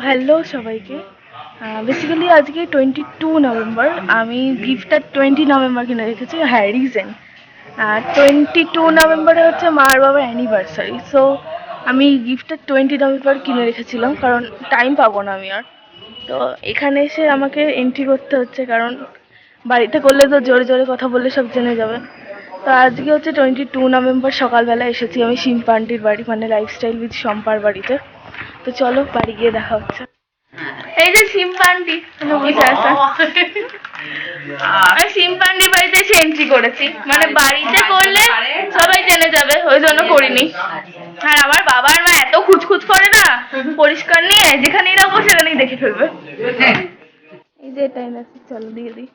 Hello সবাইকে। Basically আজকে 22 November. আমি গিফটটা 20 নভেম্বর কিনে রেখেছি। হ্যাঁ, রিজেন 22 নভেম্বরে হচ্ছে মার বাবার অ্যানিভার্সারি। সো আমি গিফটটা 20 নভেম্বর কিনে রেখেছিলাম, কারণ টাইম পাবো না আমি আর। তো এখানে এসে আমাকে এন্ট্রি করতে হচ্ছে, কারণ বাড়িতে করলে তো জোরে জোরে কথা বললে সব জেনে যাবে। তো আজকে হচ্ছে 22 নভেম্বর সকালবেলা এসেছি আমি শিম্পা আন্টির বাড়ি, মানে লাইফস্টাইল উইথ শম্পার বাড়িতে। তো চলো বাড়ি গিয়ে দেখা হচ্ছে। এই যে শিম্পা আন্টি বসে আছে। শিম্পা আন্টির বাড়িতে এসে এন্ট্রি করেছি, মানে বাড়িতে করলে সবাই জেনে যাবে, ওই জন্য করিনি। আর আমার বাবা আর মা এত খুঁজখুঁজ করে না পরিষ্কার নিয়ে, যেখানেই রাখবো সেখানেই দেখে ফেলবে। এই যে এটাই না, চলো দিয়ে দিই।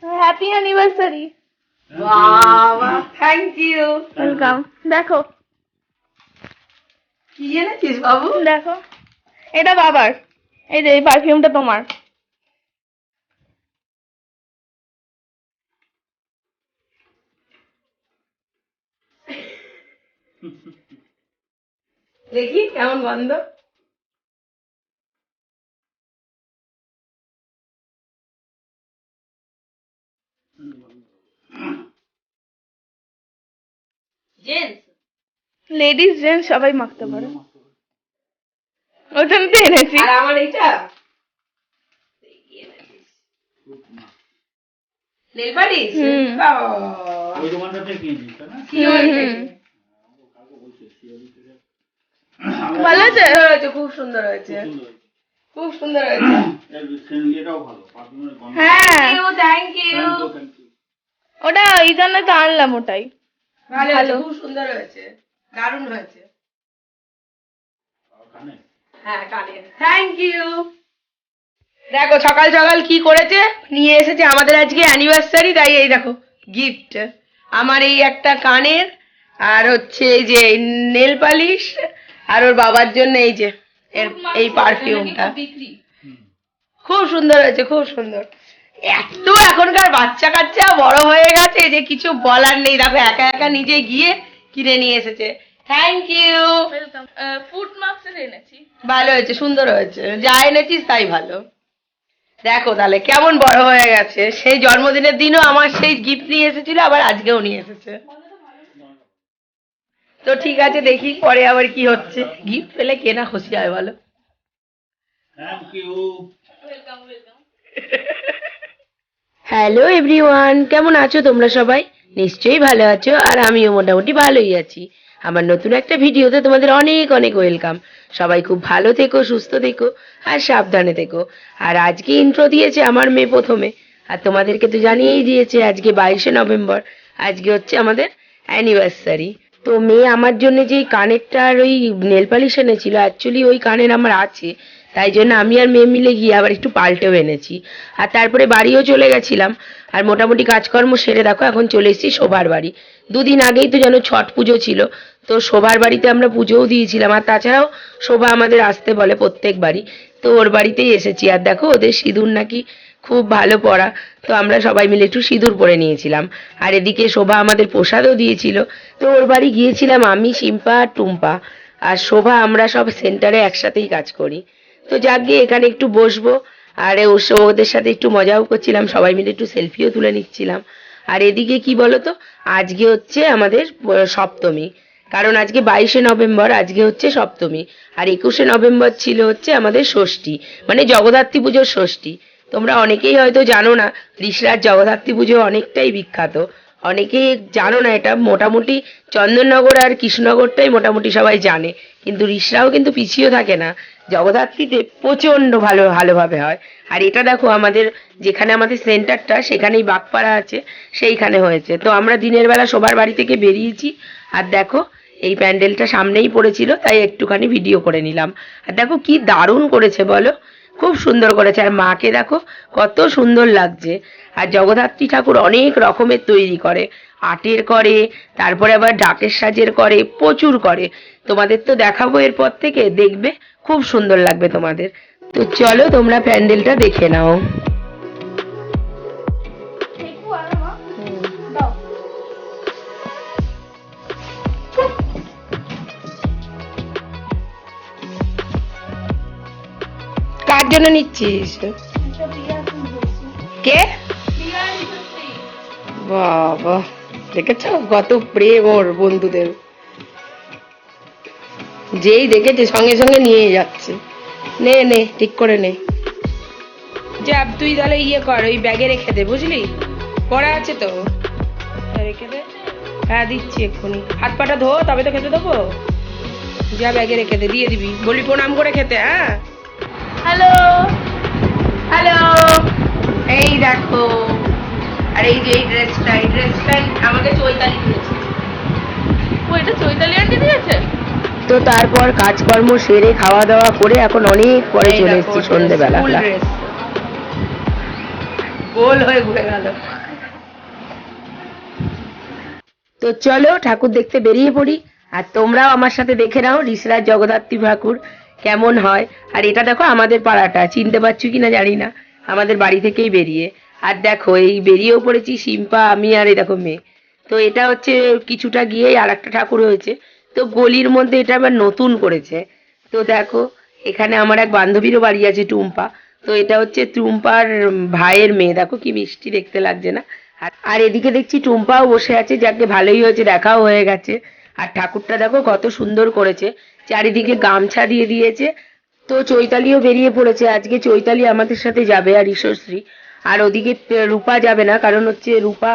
Happy anniversary. বাবা, থ্যাংক ইউ। ওয়েলকাম। দেখো কি এনেছিস বাবু? দেখো, এটা বাবার। এই যে এই পারফিউমটা তোমার। দেখি কেমন গন্ধ। জেন্টস, লেডিস জেন্টস সবাই মাখতে পারে। ওখান থেকে এনেছি। আর আমার এটা নেল পালিশ। হুম। ওই দোকানটা থেকে কিনেছিস তাই না? ভালো আছে? সুন্দর হয়েছে, খুব সুন্দর হয়েছে, খুব সুন্দর হয়েছে। এটাও ভালো, পারফিউমের গন্ধ। হ্যাঁ, থ্যাংক ইউ। Thank you. ওটা এই জন্য তো আনলাম ওটাই। ভালো হয়েছে, ভালো। খুব সুন্দর হয়েছে, দারুণ হয়েছে। কানে? হ্যাঁ, কানে। Thank you. দেখো সকাল সকাল কি করেছে, নিয়ে এসেছে আমাদের আজকে অ্যানিভার্সারি, তাই এই দেখো গিফট। আমার এই একটা কানের, আর হচ্ছে এই যে নেল পালিশ, আর ওর বাবার জন্য এই যে এই পারফিউমটা। খুব সুন্দর হয়েছে, খুব সুন্দর। এত এখনকার বাচ্চা কাচ্চা বড় হয়ে গেছে যে কিছু বলার নেই। দেখো একা একা নিজে গিয়ে কিনে নিয়ে এসেছে। Thank you. Welcome. Food marks এনেছি। ভালো হয়েছে, সুন্দর হয়েছে, যা এনেছিস তাই ভালো। দেখো তাহলে কেমন বড় হয়ে গেছে। সেই জন্মদিনের দিনও আমার সেই গিফট নিয়ে এসেছিল, আবার আজকেও নিয়ে এসেছে। তো ঠিক আছে, দেখি পরে আবার কি হচ্ছে। গিফট পেলে কে না খুশি হয় বলো। Thank you. Welcome welcome. Hello everyone, কেমন আছো তোমরা সবাই? নিশ্চয়ই ভালো আছো, আর আমিও মোটামুটি ভালোই আছি। আমার নতুন একটা ভিডিওতে তোমাদের অনেক অনেক ওয়েলকাম। সবাই খুব ভালো থেকো, সুস্থ থেকো, আর সাবধানে থেকো। আর আজকে ইন্ট্রো দিয়েছে আমার মেয়ে প্রথমে, আর তোমাদেরকে তো জানিয়েই দিয়েছে আজকে 22শে নভেম্বর, আজকে হচ্ছে আমাদের অ্যানিভার্সারি। তো মেয়ে আমার জন্য যে কানেরটা আর ওই নেল পালিশ এনেছিল, অ্যাকচুয়ালি ওই কানের আমার আছে, তাই জন্য আমি আর মেয়ে মিলে গিয়ে আবার একটু পাল্টেও এনেছি। আর তারপরে বাড়িও চলে গেছিলাম, আর মোটামুটি কাজকর্ম সেরে দেখো এখন চলে এসেছি শোভার বাড়ি। দুদিন আগেই তো যেন ছট পুজো ছিল, তো শোভার বাড়িতে আমরা পুজোও দিয়েছিলাম। আর তাছাড়াও শোভা আমাদের আসতে বলে প্রত্যেকবারই, তো ওর বাড়িতেই এসেছি। আর দেখো ওদের সিঁদুর নাকি খুব ভালো পড়া, তো আমরা সবাই মিলে একটু সিঁদুর পরে নিয়েছিলাম। আর এদিকে শোভা আমাদের প্রসাদও দিয়েছিল। তো ওর বাড়ি গিয়েছিলাম আমি, শিম্পা আর টুম্পা আর শোভা, আমরা সব সেন্টারে একসাথেই কাজ করি। তো যাক গিয়ে এখানে একটু বসবো, আর ওদের সাথে একটু মজাও করছিলাম, সবাই মিলে একটু সেলফিও তুলে নিচ্ছিলাম। আর এদিকে কি বলতো, আজকে হচ্ছে আমাদের সপ্তমী, কারণ আজকে 22শে নভেম্বর, আজকে হচ্ছে সপ্তমী। আর 21শে নভেম্বর ছিল হচ্ছে আমাদের ষষ্ঠী, মানে জগদ্ধাত্রী পুজোর ষষ্ঠী। তোমরা অনেকেই হয়তো জানো না, ঋষরাজ জগদ্ধাত্রী পুজো অনেকটাই বিখ্যাত। অনেকেই জানো না এটা, মোটামুটি চন্দননগর আর কৃষ্ণনগরটাই মোটামুটি সবাই জানে, কিন্তু ঋষরাও কিন্তু পিছিয়ে থাকে না। জগদ্ধাত্রীতে প্রচন্ড ভালোভাবে হয়। আর এটা দেখো আমাদের যেখানে আমাদের সেন্টারটা, সেখানেই বাগপাড়া আছে, সেইখানে হয়েছে। তো আমরা দিনের বেলা সবার বাড়ি থেকে বেরিয়েছি, আর দেখো এই প্যান্ডেলটা সামনেই পড়েছিল, তাই একটুখানি ভিডিও করে নিলাম। আর দেখো কি দারুণ করেছে বলো, খুব সুন্দর করেছে। আর মাকে দেখো কত সুন্দর লাগছে। আর জগদ্ধাত্রী ঠাকুর অনেক রকমের তৈরি করে, আটের করে, তারপরে আবার ঢাকের সাজের করে, প্রচুর করে। তোমাদের তো দেখাবো এরপর থেকে, দেখবে খুব সুন্দর লাগবে তোমাদের। তো চলো তোমরা প্যান্ডেলটা দেখে নাও। দাও। জন্য নিচ্ছিস? কে? বাবা, দেখেছ কত প্রেম ওর বন্ধুদের, যেই দেখেছে সঙ্গে সঙ্গে নিয়ে যাচ্ছে। নে নে, ঠিক করে নে। যা তুই তাহলে ইয়ে কর, ওই ব্যাগে রেখে দে, বুঝলি? পড়া আছে তো, রেখে দে। হ্যাঁ দিচ্ছি এক্ষুনি, হাত পাটা ধো তবে তো খেতে দেবো। যা ব্যাগে রেখে দে, দিয়ে দিবি, বলি প্রণাম করে খেতে। হ্যাঁ, হ্যালো। হ্যালো, এই দেখো। আর এই যে এই ড্রেসটাই আমাকে চৈতালি দিয়েছে। ওইটা চৈতালি আন্টি দিয়েছে? তো তারপর কাজকর্ম সেরে খাওয়া দাওয়া করে এখন অনেক পরে চলে এসেছি সন্ধ্যেবেলা। গোল হয়ে ঘুরে গেল। তো চলো ঠাকুর দেখতে বেরিয়ে পড়ি, আর তোমরাও আমার সাথে দেখে নাও ঋষরাজ জগদ্ধাত্রী ঠাকুর কেমন হয়। আর এটা দেখো আমাদের পাড়াটা, চিনতে পারছো কিনা জানি না, আমাদের বাড়ি থেকেই বেরিয়ে। আর দেখো এই বেরিয়েও পড়েছি সিম্পা, আমি আর এই দেখো মেয়ে। তো এটা হচ্ছে কিছুটা গিয়েই আর একটা ঠাকুর হয়েছে, তো গলির মধ্যে এটা আবার নতুন করেছে। তো দেখো এখানে আমার এক বান্ধবীরও বাড়ি আছে, টুম্পা। তো এটা হচ্ছে টুম্পার ভাইয়ের মেয়ে, দেখো কি মিষ্টি দেখতে লাগছে না? আর এদিকে দেখছি টুম্পাও বসে আছে, যাকে ভালোই হয়েছে, দেখাও হয়ে গেছে। আর ঠাকুরটা দেখো কত সুন্দর করেছে, চারিদিকে গামছা দিয়ে দিয়েছে। তো চৈতালিও বেরিয়ে পড়েছে, আজকে চৈতালি আমাদের সাথে যাবে আর ঈশ্বরশ্রী। আর ওদিকে রূপা যাবে না, কারণ হচ্ছে রূপা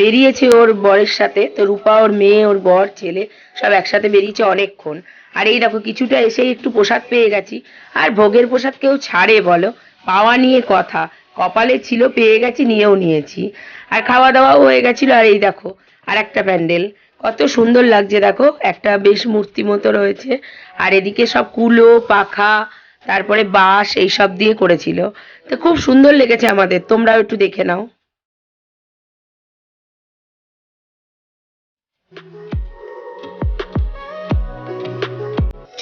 বেরিয়েছে ওর বরের সাথে। তো রূপা, ওর মেয়ে, ওর বর, ছেলে সব একসাথে বেরিয়েছে অনেকক্ষণ। আর এই দেখো কিছুটা এসেই একটু প্রসাদ পেয়ে গেছি। আর ভোগের প্রসাদ কেউ ছাড়ে বলো, পাওয়া নিয়ে কথা, কপালে ছিল পেয়ে গেছি, নিয়েও নিয়েছি। আর খাওয়া দাওয়াও হয়ে গেছিল। আর এই দেখো আর একটা প্যান্ডেল, কত সুন্দর লাগছে দেখো, একটা বেশ মূর্তি মতো রয়েছে। আর এদিকে সব কুলো পাখা, তারপরে বাঁশ এইসব দিয়ে করেছিল। তো খুব সুন্দর লেগেছে আমাদের, তোমরাও একটু দেখে নাও।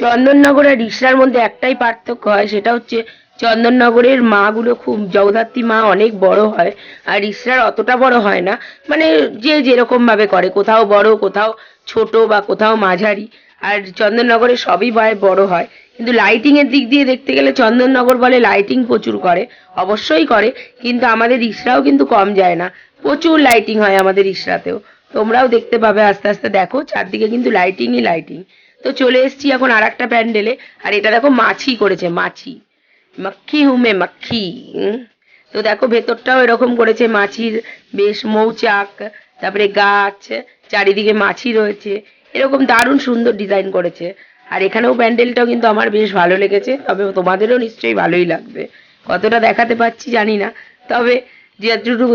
চন্দননগর আর রিষড়ার মধ্যে একটাই পার্থক্য হয়, সেটা হচ্ছে চন্দননগরের মা গুলো খুব, জগদ্ধাত্রী মা অনেক বড় হয়, আর রিষড়ার অতটা বড় হয় না। মানে যে যেরকম ভাবে করে, কোথাও বড়, কোথাও ছোট, বা কোথাও মাঝারি। আর চন্দননগরে সবই বড় হয়। কিন্তু লাইটিং এর দিক দিয়ে দেখতে গেলে চন্দননগর বলে লাইটিং প্রচুর করে, অবশ্যই করে, কিন্তু আমাদের রিষড়াও কিন্তু কম যায় না, প্রচুর লাইটিং হয় আমাদের রিষড়াতেও। তোমরাও দেখতে পাবে, আস্তে আস্তে দেখো চারদিকে কিন্তু লাইটিংই লাইটিং। তো চলে এসেছি এখন আর একটা প্যান্ডেলে। আর এটা দেখো মাছি করেছে, মাছি, মাখি হুমে মাখি। তো দেখো ভেতরটাও এরকম করেছে, মাছির বেশ মৌচাক, তারপরে গাছ, চারিদিকে মাছি রয়েছে, এরকম দারুণ সুন্দর ডিজাইন করেছে। আর এখানেও প্যান্ডেলটাও কিন্তু আমার বেশ ভালো লেগেছে, তবে তোমাদেরও নিশ্চয়ই ভালোই লাগবে। কতটা দেখাতে পারছি জানি না, তবে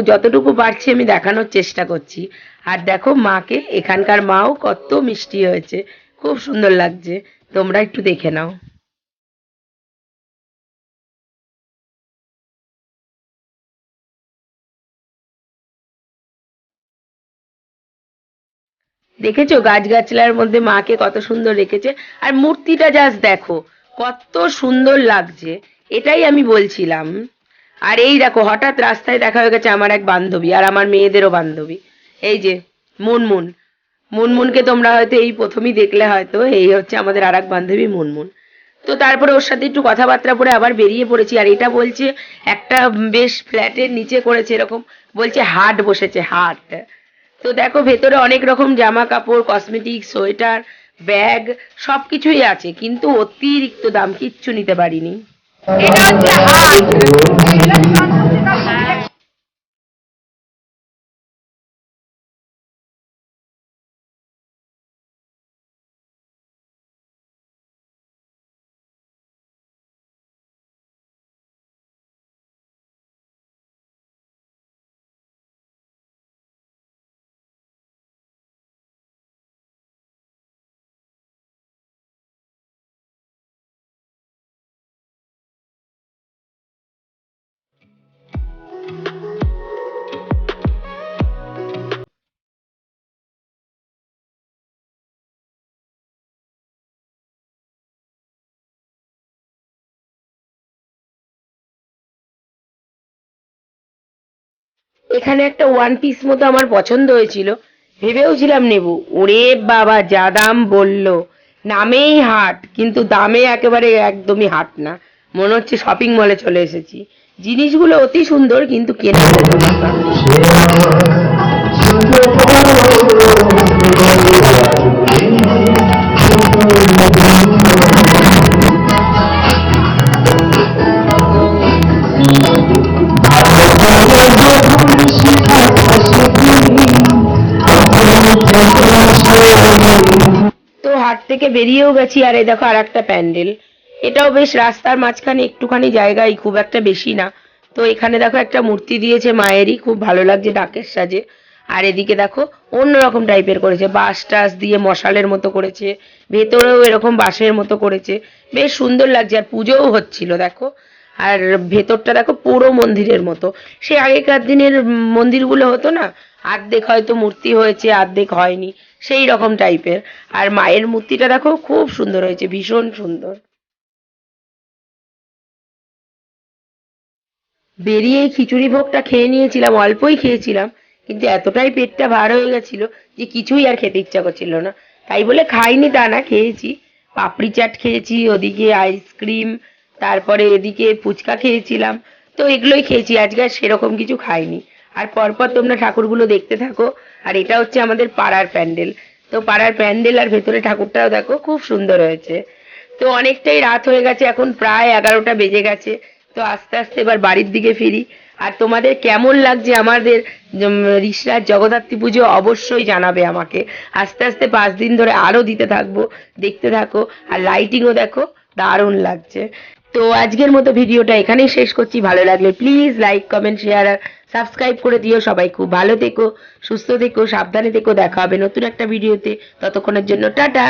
যতটুকু পারছি আমি দেখানোর চেষ্টা করছি। আর দেখো মাকে, এখানকার মাও কত মিষ্টি হয়েছে, খুব সুন্দর লাগছে, তোমরা একটু দেখে নাও। দেখেছো গাছগাছলার মধ্যে মাকে কত সুন্দর রেখেছে, আর মূর্তিটা জাস্ট দেখো কত সুন্দর লাগছে, এটাই আমি বলছিলাম। আর এই দেখো হঠাৎ রাস্তায় দেখা হয়ে গেছে আমার এক বান্ধবী, আর আমার মেয়েদেরও বান্ধবী, এই যে মুনমুন। মুনমুনকে তোমরা হয়তো এই প্রথমই দেখলে, হয়তো এই হচ্ছে আমাদের আর এক বান্ধবী মুনমুন। তো তারপরে ওর সাথে একটু কথাবার্তা বলে আবার বেরিয়ে পড়েছি। আর এটা বলছে একটা বেশ ফ্ল্যাটের নিচে করেছে, এরকম বলছে হাট বসেছে, হাট। তো দেখো ভেতরে অনেক রকম জামা কাপড়, কসমেটিক, সোয়েটার, ব্যাগ সবকিছুই আছে, কিন্তু অতিরিক্ত দাম, কিচ্ছু নিতে পারিনি। এটা হচ্ছে হাট। এখানে একটা ওয়ান পিস মতো আমার পছন্দ হয়েছিল, ভেবেওছিলাম নেব, ওরে বাবা যা দাম বললো, নামেই হাট কিন্তু দামে একেবারে একদমই হাট না, মনে হচ্ছে শপিং মলে চলে এসেছি। জিনিসগুলো অতি সুন্দর কিন্তু কেনা যেত না। তো হাট থেকে বেরিয়েও গেছি, আর এই দেখো আর একটা প্যান্ডেল। এটাও বেশ রাস্তার মাঝখানে একটুখানি জায়গায়, খুব একটা বেশি না। তো এখানে দেখো একটা মূর্তি দিয়েছে মায়েরই, খুব ভালো লাগছে ডাকের সাজে। আর এদিকে দেখো অন্যরকম টাইপের করেছে, বাঁশ টাস দিয়ে মশালের মতো করেছে, ভেতরেও এরকম বাঁশের মতো করেছে, বেশ সুন্দর লাগছে। আর পুজোও হচ্ছিল দেখো। আর ভেতরটা দেখো পুরো মন্দিরের মতো, সে আগেকার দিনের মন্দিরগুলো হতো না, অর্ধেক হয়তো মূর্তি হয়েছে অর্ধেক হয়নি, সেই রকম টাইপের। আর মায়ের মূর্তিটা দেখো খুব সুন্দর হয়েছে, ভীষণ সুন্দর। বেরিয়ে এই খিচুড়ি ভোগটা খেয়ে নিয়েছিলাম, অল্পই খেয়েছিলাম, কিন্তু এতটাই পেটটা ভার হয়ে গেছিল যে কিছুই আর খেতে ইচ্ছা করছিল না। তাই বলে খাইনি তা না, খেয়েছি। পাপড়ি চাট খেয়েছি, ওদিকে আইসক্রিম, তারপরে এদিকে ফুচকা খেয়েছিলাম। তো এগুলোই খেয়েছি, আজকে আর সেরকম কিছু খাইনি। আর পরপর তোমরা ঠাকুরগুলো দেখতে থাকো। আর এটা হচ্ছে আমাদের পাড়ার প্যান্ডেল। তো পাড়ার প্যান্ডেল আর ভেতরে ঠাকুরটাও দেখো খুব সুন্দর হয়েছে। তো অনেকটাই রাত হয়ে গেছে, এখন প্রায় 11টা বেজে গেছে। তো আস্তে আস্তে এবার বাড়ির দিকে ফিরি। আর তোমাদের কেমন লাগছে আমাদের রিষড়ার জগদ্ধাত্রী পুজো অবশ্যই জানাবে আমাকে। আস্তে আস্তে 5 দিন ধরে আরো দিতে থাকবো, দেখতে থাকো। আর লাইটিংও দেখো দারুণ লাগছে। তো আজকের মতো ভিডিওটা এখানেই শেষ করছি। ভালো লাগলে প্লিজ লাইক কমেন্ট শেয়ার আর সাবস্ক্রাইব করে দিও। সবাই খুব ভালো থেকো, সুস্থ থেকো, সাবধানে থেকো। দেখা হবে নতুন একটা ভিডিওতে। ততক্ষণের জন্য টাটা।